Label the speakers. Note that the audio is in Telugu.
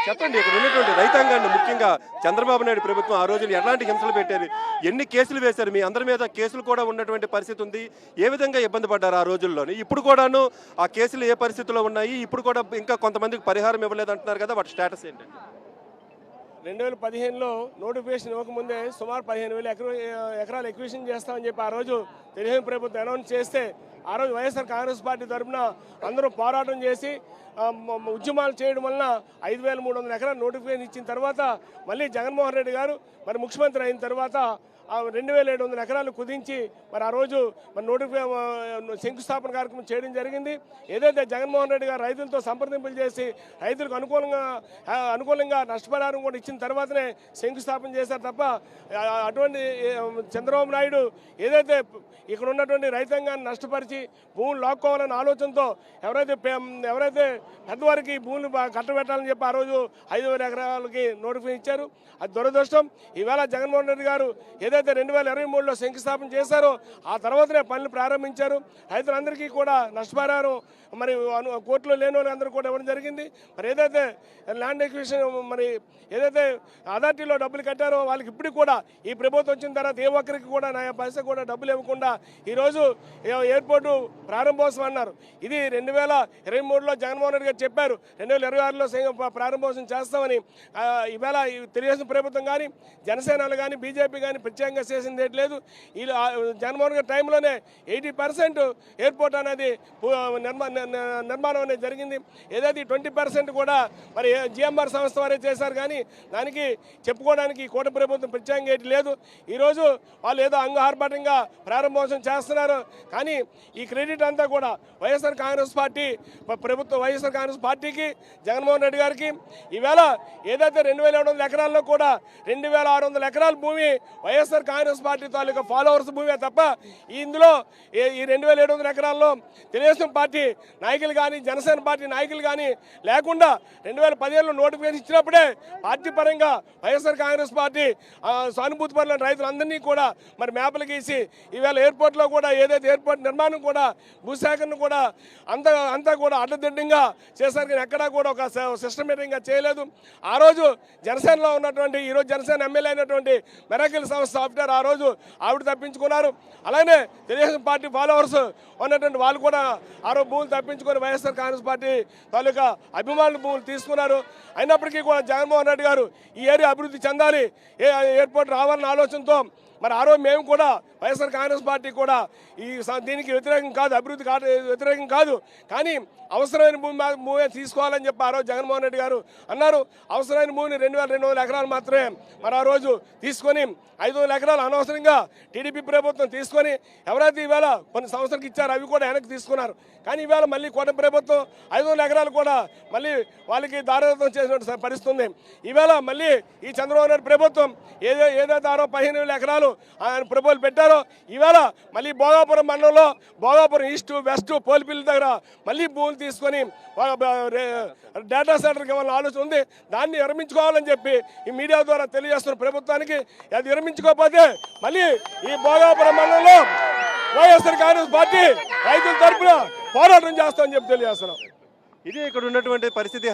Speaker 1: చెప్పండి, ఇక్కడ ఉన్నటువంటి రైతాంగాన్ని ముఖ్యంగా చంద్రబాబు నాయుడు ప్రభుత్వం ఆ రోజున ఎలాంటి హింసలు పెట్టారు, ఎన్ని కేసులు వేశారు, మీ అందరి మీద కేసులు కూడా ఉన్నటువంటి పరిస్థితి ఉంది, ఏ విధంగా ఇబ్బంది పడ్డారు ఆ రోజుల్లోని? ఇప్పుడు కూడాను ఆ కేసులు ఏ పరిస్థితిలో ఉన్నాయి, ఇప్పుడు కూడా ఇంకా కొంతమందికి పరిహారం ఇవ్వలేదు అంటున్నారు కదా, వాటి స్టేటస్ ఏంటండి?
Speaker 2: 2015లో నోటిఫికేషన్ ఇవ్వకముందే సుమారు 15,000 ఎకరాలు ఎక్విజిషన్ చేస్తామని చెప్పి ఆ రోజు తెలుగుదేశం ప్రభుత్వం అనౌన్స్ చేస్తే ఆ రోజు వైఎస్ఆర్ కాంగ్రెస్ పార్టీ తరఫున అందరూ పోరాటం చేసి ఉద్యమాలు చేయడం వలన 5,300 ఎకరాలు నోటిఫికేషన్ ఇచ్చిన తర్వాత మళ్ళీ జగన్మోహన్ రెడ్డి గారు మరి ముఖ్యమంత్రి అయిన తర్వాత 2,700 ఎకరాలు కుదించి మరి ఆ రోజు మరి శంకుస్థాపన కార్యక్రమం చేయడం జరిగింది. ఏదైతే జగన్మోహన్ రెడ్డి గారు రైతులతో సంప్రదింపులు చేసి రైతులకు అనుకూలంగా నష్టపరిహారం కూడా ఇచ్చిన తర్వాతనే శంకుస్థాపన చేశారు తప్ప అటువంటి చంద్రబాబు నాయుడు ఏదైతే ఇక్కడ ఉన్నటువంటి రైతాంగాన్ని నష్టపరిచి భూములు లాక్కోవాలనే ఆలోచనతో ఎవరైతే పెద్దవారికి భూములు కట్టబెట్టాలని చెప్పి ఆ రోజు 5,000 ఎకరాలకి నోటిఫికేషన్ ఇచ్చారు. అది దురదృష్టం. ఈవేళ జగన్మోహన్ రెడ్డి గారు ఏదైతే 2023లో శంకుస్థాపన చేశారో ఆ తర్వాతనే పనులు ప్రారంభించారు. రైతులందరికీ కూడా నష్టపరిహారం మరి కోర్టులో లేని వాళ్ళందరూ కూడా ఇవ్వడం జరిగింది. మరి ఏదైతే ల్యాండ్ ఎక్విజిషన్ మరి ఏదైతే అథారిటీలో డబ్బులు కట్టారో వాళ్ళకి ఇప్పటికి కూడా ఈ ప్రభుత్వం వచ్చిన తర్వాత ఏ ఒక్కరికి కూడా నా పైసా కూడా డబ్బులు ఇవ్వకుండా ఈరోజు ఎయిర్పోర్టు ప్రారంభోత్సవం అన్నారు. ఇది 2023లో జగన్మోహన్ రెడ్డి గారు చెప్పారు 2026లో ప్రారంభోత్సవం చేస్తామని. ఈవేళ తెలుగుదేశం ప్రభుత్వం కానీ జనసేనలు కానీ బీజేపీ కానీ ప్రత్యేకంగా చేసింది లేదు. ఈ జగన్మోహన్ గారి టైంలోనే 80% ఎయిర్పోర్ట్ అనేది నిర్మాణం అనేది జరిగింది. ఏదైతే 20% కూడా మరి జిఎంఆర్ సంస్థ వారే చేశారు. కానీ దానికి చెప్పుకోవడానికి కూటమి ప్రభుత్వం ప్రత్యేకంగా ఏది లేదు. ఈరోజు వాళ్ళు ఏదో అంగహార్భాటంగా ప్రారంభోత్సవం చేస్తున్నారు. కానీ ఈ క్రెడిట్ అంతా కూడా వైఎస్ఆర్ కాంగ్రెస్ పార్టీ ప్రభుత్వం, వైఎస్ఆర్ కాంగ్రెస్ పార్టీకి, జగన్మోహన్ రెడ్డి గారికి. ఈవేళ ఏదైతే 2,700 ఎకరాల్లో కూడా 2,600 ఎకరాల భూమి వైఎస్ఆర్ కాంగ్రెస్ పార్టీ తాలూకా ఫాలోవర్స్ భూమే తప్ప ఇందులో ఈ 2,700 ఎకరాల్లో తెలుగుదేశం పార్టీ నాయకులు కానీ జనసేన పార్టీ నాయకులు కానీ లేకుండా 2017లో నోటిఫికేషన్ ఇచ్చినప్పుడే పార్టీ పరంగా వైఎస్ఆర్ కాంగ్రెస్ పార్టీ సానుభూతి పరుల రైతులందరినీ కూడా మరి మేపలు గీసి ఈవేళ ఎయిర్పోర్ట్లో కూడా ఏదైతే ఎయిర్పోర్ట్ నిర్మాణం కూడా భూసేకరణ కూడా అంతా కూడా అడ్డదిడ్డంగా చేశారు. కానీ ఎక్కడా కూడా ఒక సిస్టమేటిక్గా చేయలేదు. ఆ రోజు జనసేనలో ఉన్నటువంటి ఈరోజు జనసేన ఎమ్మెల్యే అయినటువంటి మెరాకిల్ సంస్థ సాఫ్ట్వేర్ ఆ రోజు ఆవిడ తప్పించుకున్నారు. అలానే తెలుగుదేశం పార్టీ ఫాలోవర్స్ ఉన్నటువంటి వాళ్ళు కూడా ఆ రోజు భూములు తప్పించుకొని వైఎస్ఆర్ కాంగ్రెస్ పార్టీ తాలూకా అభిమానుల భూములు తీసుకున్నారు. అయినప్పటికీ కూడా జగన్మోహన్ రెడ్డి గారు ఈ ఏరియా అభివృద్ధి చెందాలి, ఎయిర్పోర్ట్ రావాలన్న ఆలోచనతో మరి ఆ రోజు మేము కూడా వైఎస్ఆర్ కాంగ్రెస్ పార్టీ కూడా దీనికి వ్యతిరేకం కాదు, అభివృద్ధి వ్యతిరేకం కాదు, కానీ అవసరమైన భూమి తీసుకోవాలని చెప్పి ఆ రోజు జగన్మోహన్ రెడ్డి గారు అన్నారు. అవసరమైన భూమిని 2,200 ఎకరాలు మాత్రమే మరి ఆ రోజు తీసుకొని 500 ఎకరాలు అనవసరంగా టీడీపీ ప్రభుత్వం తీసుకొని ఎవరైతే ఈవేళ కొన్ని సంవత్సరాలకు ఇచ్చారో అవి కూడా వెనక్కి తీసుకున్నారు. కానీ ఈవేళ మళ్ళీ కూటమి ప్రభుత్వం 500 ఎకరాలు కూడా మళ్ళీ వాళ్ళకి దారదత్తం చేసిన పరిస్థితుంది. ఈవేళ మళ్ళీ ఈ చంద్రబాబు నాయుడు ప్రభుత్వం ఏదైతే ఆరో 15,000 ఎకరాలు ఆయన ప్రభుత్వాలు పెట్టారో ఈవేళ మళ్ళీ భోగాపురం మండలంలో భోగాపురం ఈస్ట్ వెస్ట్ పోలిపిల్లి దగ్గర మళ్ళీ భూములు తీసుకొని డేటా సెంటర్కి ఇవ్వాలని ఆలోచన ఉంది. దాన్ని విరమించుకోవాలని చెప్పి ఈ మీడియా ద్వారా తెలియజేస్తున్న ప్రభుత్వానికి. అది విరమించుకోకపోతే మళ్ళీ ఈ భోగాపురం మండలంలో వైఎస్ఆర్ కాంగ్రెస్ పార్టీ రైతుల తరఫున పోరాటం చేస్తామని చెప్పి తెలియజేస్తున్నాం.
Speaker 1: ఇది ఇక్కడ ఉన్నటువంటి పరిస్థితి.